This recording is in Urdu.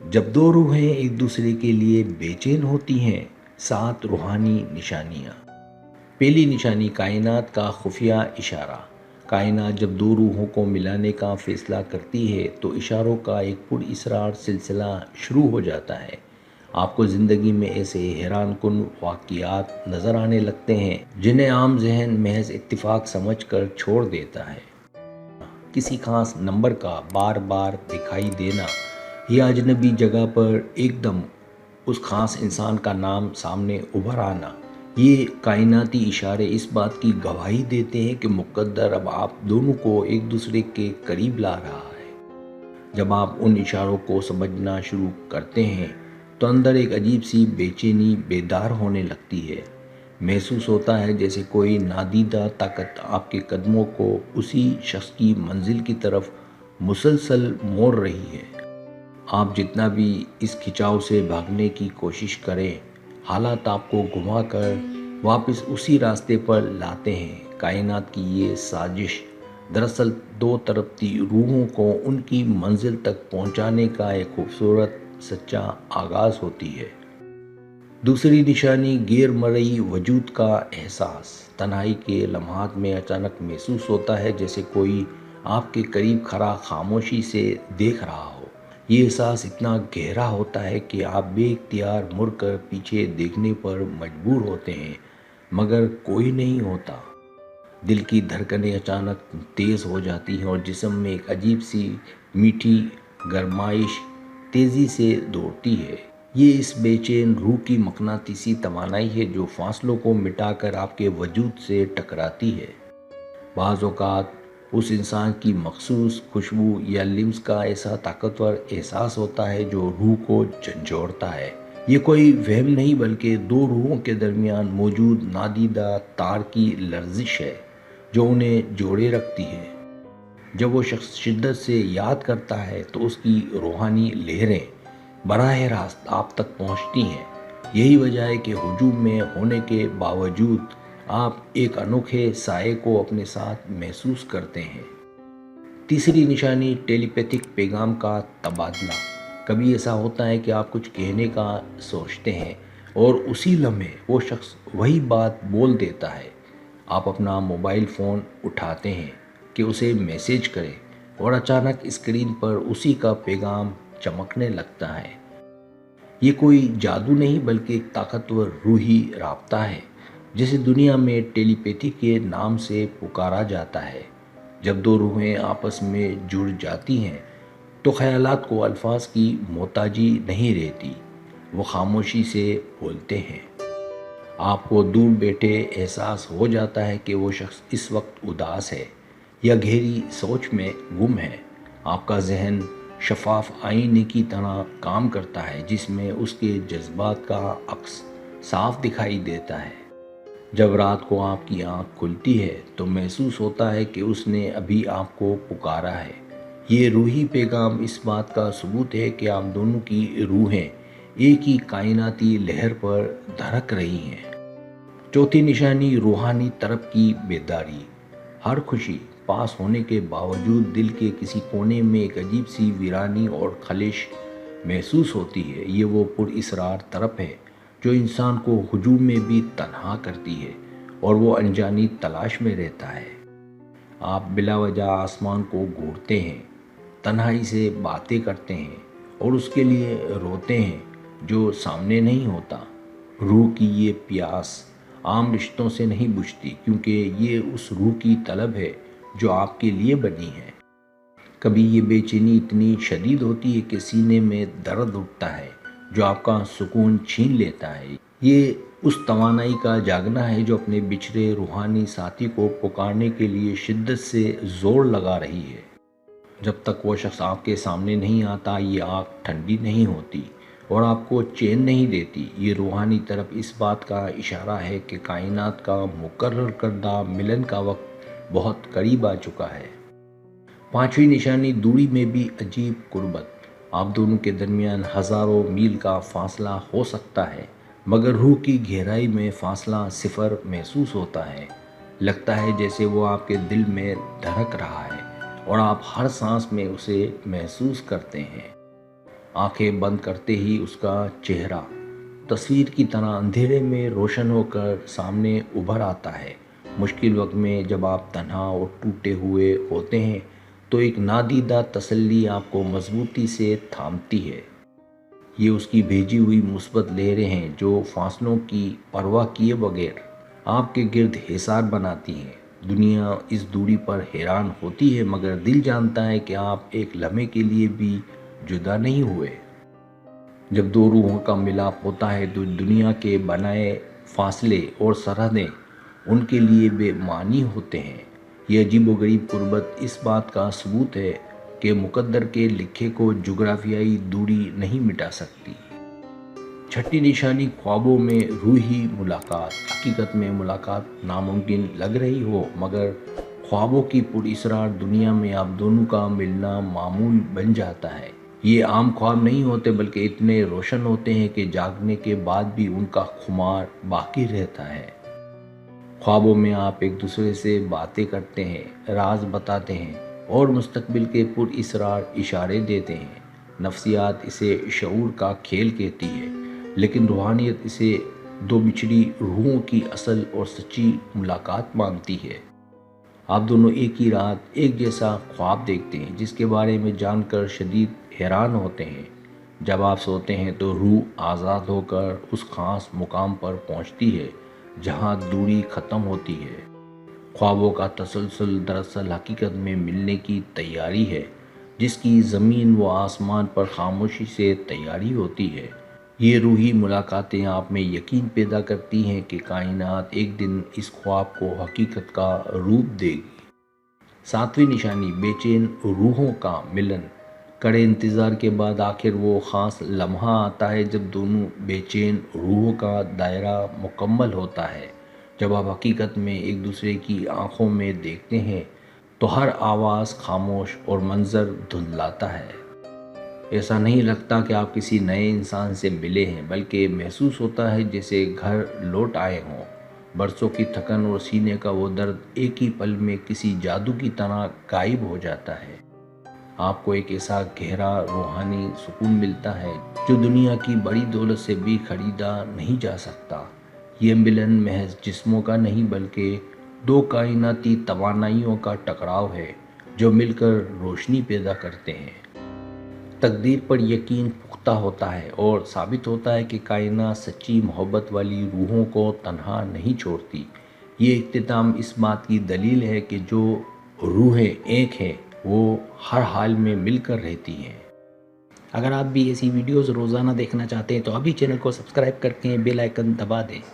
جب دو روحیں ایک دوسرے کے لیے بے چین ہوتی ہیں، 7 روحانی نشانیاں۔ پہلی نشانی، کائنات کا خفیہ اشارہ۔ کائنات جب دو روحوں کو ملانے کا فیصلہ کرتی ہے تو اشاروں کا ایک پر اسرار سلسلہ شروع ہو جاتا ہے۔ آپ کو زندگی میں ایسے حیران کن واقعات نظر آنے لگتے ہیں جنہیں عام ذہن محض اتفاق سمجھ کر چھوڑ دیتا ہے۔ کسی خاص نمبر کا بار بار دکھائی دینا یا اجنبی جگہ پر ایک دم اس خاص انسان کا نام سامنے ابھر آنا، یہ کائناتی اشارے اس بات کی گواہی دیتے ہیں کہ مقدر اب آپ دونوں کو ایک دوسرے کے قریب لا رہا ہے۔ جب آپ ان اشاروں کو سمجھنا شروع کرتے ہیں تو اندر ایک عجیب سی بے چینی بیدار ہونے لگتی ہے۔ محسوس ہوتا ہے جیسے کوئی نادیدہ طاقت آپ کے قدموں کو اسی شخص کی منزل کی طرف مسلسل موڑ رہی ہے۔ آپ جتنا بھی اس کھچاؤ سے بھاگنے کی کوشش کریں، حالات آپ کو گھما کر واپس اسی راستے پر لاتے ہیں۔ کائنات کی یہ سازش دراصل دو طرفتی روحوں کو ان کی منزل تک پہنچانے کا ایک خوبصورت سچا آغاز ہوتی ہے۔ دوسری نشانی، غیر مرئی وجود کا احساس۔ تنہائی کے لمحات میں اچانک محسوس ہوتا ہے جیسے کوئی آپ کے قریب کھڑا خاموشی سے دیکھ رہا ہو۔ یہ احساس اتنا گہرا ہوتا ہے کہ آپ بے اختیار مڑ کر پیچھے دیکھنے پر مجبور ہوتے ہیں، مگر کوئی نہیں ہوتا۔ دل کی دھڑکنیں اچانک تیز ہو جاتی ہیں اور جسم میں ایک عجیب سی میٹھی گرمائش تیزی سے دوڑتی ہے۔ یہ اس بے چین روح کی مقناطیسی توانائی ہے جو فاصلوں کو مٹا کر آپ کے وجود سے ٹکراتی ہے۔ بعض اوقات اس انسان کی مخصوص خوشبو یا لمس کا ایسا طاقتور احساس ہوتا ہے جو روح کو جھنجھوڑتا ہے۔ یہ کوئی وہم نہیں بلکہ دو روحوں کے درمیان موجود نادیدہ تار کی لرزش ہے جو انہیں جوڑے رکھتی ہے۔ جب وہ شخص شدت سے یاد کرتا ہے تو اس کی روحانی لہریں براہ راست آپ تک پہنچتی ہیں۔ یہی وجہ ہے کہ ہجوم میں ہونے کے باوجود آپ ایک انوکھے سائے کو اپنے ساتھ محسوس کرتے ہیں۔ تیسری نشانی، ٹیلی پیتھک پیغام کا تبادلہ۔ کبھی ایسا ہوتا ہے کہ آپ کچھ کہنے کا سوچتے ہیں اور اسی لمحے وہ شخص وہی بات بول دیتا ہے۔ آپ اپنا موبائل فون اٹھاتے ہیں کہ اسے میسیج کریں اور اچانک اسکرین پر اسی کا پیغام چمکنے لگتا ہے۔ یہ کوئی جادو نہیں بلکہ ایک طاقتور روحی رابطہ ہے جسے دنیا میں ٹیلی پیتھی کے نام سے پکارا جاتا ہے۔ جب دو روحیں آپس میں جڑ جاتی ہیں تو خیالات کو الفاظ کی محتاجی نہیں رہتی، وہ خاموشی سے بولتے ہیں۔ آپ کو دور بیٹھے احساس ہو جاتا ہے کہ وہ شخص اس وقت اداس ہے یا گہری سوچ میں گم ہے۔ آپ کا ذہن شفاف آئینے کی طرح کام کرتا ہے جس میں اس کے جذبات کا عکس صاف دکھائی دیتا ہے۔ جب رات کو آپ کی آنکھ کھلتی ہے تو محسوس ہوتا ہے کہ اس نے ابھی آپ کو پکارا ہے۔ یہ روحی پیغام اس بات کا ثبوت ہے کہ آپ دونوں کی روحیں ایک ہی کائناتی لہر پر دھڑک رہی ہیں۔ چوتھی نشانی، روحانی طرف کی بیداری۔ ہر خوشی پاس ہونے کے باوجود دل کے کسی کونے میں ایک عجیب سی ویرانی اور خلش محسوس ہوتی ہے۔ یہ وہ پر اسرار طرف ہے جو انسان کو ہجوم میں بھی تنہا کرتی ہے اور وہ انجانی تلاش میں رہتا ہے۔ آپ بلا وجہ آسمان کو گھورتے ہیں، تنہائی سے باتیں کرتے ہیں اور اس کے لیے روتے ہیں جو سامنے نہیں ہوتا۔ روح کی یہ پیاس عام رشتوں سے نہیں بجھتی کیونکہ یہ اس روح کی طلب ہے جو آپ کے لیے بنی ہے۔ کبھی یہ بے چینی اتنی شدید ہوتی ہے کہ سینے میں درد اٹھتا ہے جو آپ کا سکون چھین لیتا ہے۔ یہ اس توانائی کا جاگنا ہے جو اپنے بچھڑے روحانی ساتھی کو پکارنے کے لیے شدت سے زور لگا رہی ہے۔ جب تک وہ شخص آپ کے سامنے نہیں آتا یہ آگ ٹھنڈی نہیں ہوتی اور آپ کو چین نہیں دیتی۔ یہ روحانی طرف اس بات کا اشارہ ہے کہ کائنات کا مقرر کردہ ملن کا وقت بہت قریب آ چکا ہے۔ پانچویں نشانی، دوری میں بھی عجیب قربت۔ آپ دونوں کے درمیان ہزاروں میل کا فاصلہ ہو سکتا ہے مگر روح کی گہرائی میں فاصلہ صفر محسوس ہوتا ہے۔ لگتا ہے جیسے وہ آپ کے دل میں دھڑک رہا ہے اور آپ ہر سانس میں اسے محسوس کرتے ہیں۔ آنکھیں بند کرتے ہی اس کا چہرہ تصویر کی طرح اندھیرے میں روشن ہو کر سامنے ابھر آتا ہے۔ مشکل وقت میں جب آپ تنہا اور ٹوٹے ہوئے ہوتے ہیں تو ایک نادیدہ تسلی آپ کو مضبوطی سے تھامتی ہے۔ یہ اس کی بھیجی ہوئی مثبت لہریں ہیں جو فاصلوں کی پرواہ کیے بغیر آپ کے گرد حصار بناتی ہیں۔ دنیا اس دوری پر حیران ہوتی ہے مگر دل جانتا ہے کہ آپ ایک لمحے کے لیے بھی جدا نہیں ہوئے۔ جب دو روحوں کا ملاپ ہوتا ہے تو دنیا کے بنائے فاصلے اور سرحدیں ان کے لیے بے معنی ہوتے ہیں۔ یہ عجیب و غریب قربت اس بات کا ثبوت ہے کہ مقدر کے لکھے کو جغرافیائی دوری نہیں مٹا سکتی۔ چھٹی نشانی خوابوں میں روحی ملاقات۔ حقیقت میں ملاقات ناممکن لگ رہی ہو مگر خوابوں کی پراسرار دنیا میں آپ دونوں کا ملنا معمول بن جاتا ہے۔ یہ عام خواب نہیں ہوتے بلکہ اتنے روشن ہوتے ہیں کہ جاگنے کے بعد بھی ان کا خمار باقی رہتا ہے۔ خوابوں میں آپ ایک دوسرے سے باتیں کرتے ہیں، راز بتاتے ہیں اور مستقبل کے پراسرار اشارے دیتے ہیں۔ نفسیات اسے شعور کا کھیل کہتی ہے لیکن روحانیت اسے دو بچھڑی روحوں کی اصل اور سچی ملاقات مانتی ہے۔ آپ دونوں ایک ہی رات ایک جیسا خواب دیکھتے ہیں جس کے بارے میں جان کر شدید حیران ہوتے ہیں۔ جب آپ سوتے ہیں تو روح آزاد ہو کر اس خاص مقام پر پہنچتی ہے جہاں دوری ختم ہوتی ہے۔ خوابوں کا تسلسل دراصل حقیقت میں ملنے کی تیاری ہے جس کی زمین و آسمان پر خاموشی سے تیاری ہوتی ہے۔ یہ روحی ملاقاتیں آپ میں یقین پیدا کرتی ہیں کہ کائنات ایک دن اس خواب کو حقیقت کا روپ دے گی۔ ساتویں نشانی بے چین روحوں کا ملن۔ کڑے انتظار کے بعد آخر وہ خاص لمحہ آتا ہے جب دونوں بے چین روحوں کا دائرہ مکمل ہوتا ہے۔ جب آپ حقیقت میں ایک دوسرے کی آنکھوں میں دیکھتے ہیں تو ہر آواز خاموش اور منظر دھندلاتا ہے۔ ایسا نہیں لگتا کہ آپ کسی نئے انسان سے ملے ہیں بلکہ محسوس ہوتا ہے جیسے گھر لوٹ آئے ہوں۔ برسوں کی تھکن اور سینے کا وہ درد ایک ہی پل میں کسی جادو کی طرح غائب ہو جاتا ہے۔ آپ کو ایک ایسا گہرا روحانی سکون ملتا ہے جو دنیا کی بڑی دولت سے بھی خریدا نہیں جا سکتا۔ یہ ملن محض جسموں کا نہیں بلکہ دو کائناتی توانائیوں کا ٹکراؤ ہے جو مل کر روشنی پیدا کرتے ہیں۔ تقدیر پر یقین پختہ ہوتا ہے اور ثابت ہوتا ہے کہ کائنات سچی محبت والی روحوں کو تنہا نہیں چھوڑتی۔ یہ اختتام اس بات کی دلیل ہے کہ جو روحیں ایک ہیں وہ ہر حال میں مل کر رہتی ہیں۔ اگر آپ بھی ایسی ویڈیوز روزانہ دیکھنا چاہتے ہیں تو ابھی چینل کو سبسکرائب کر کے بیل آئیکن دبا دیں۔